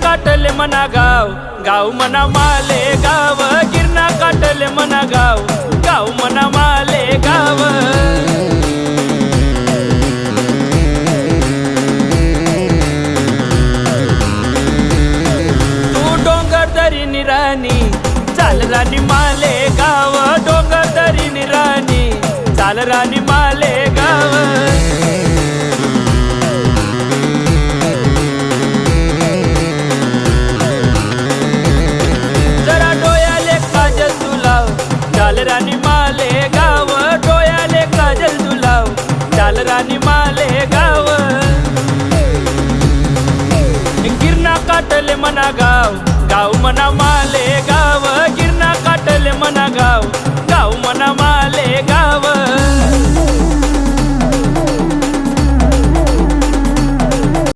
काटले मना गाव गाव मना माले गाव गिरणा काटले मना गाव गाव मना माले गाव तू डोंगर दरी निराणी चाल राणी माले गाव डोंगर दरी निराणी चाल राणी माले गाव जरा डोयाले काजल तुलाव चाल राणी माले गाव डोयाले काजल तुलाव चाल राणी माले गाव गिरणा काटले मना गाव गाव मना माले गाव गिरणा काटले मना गाव गाव मना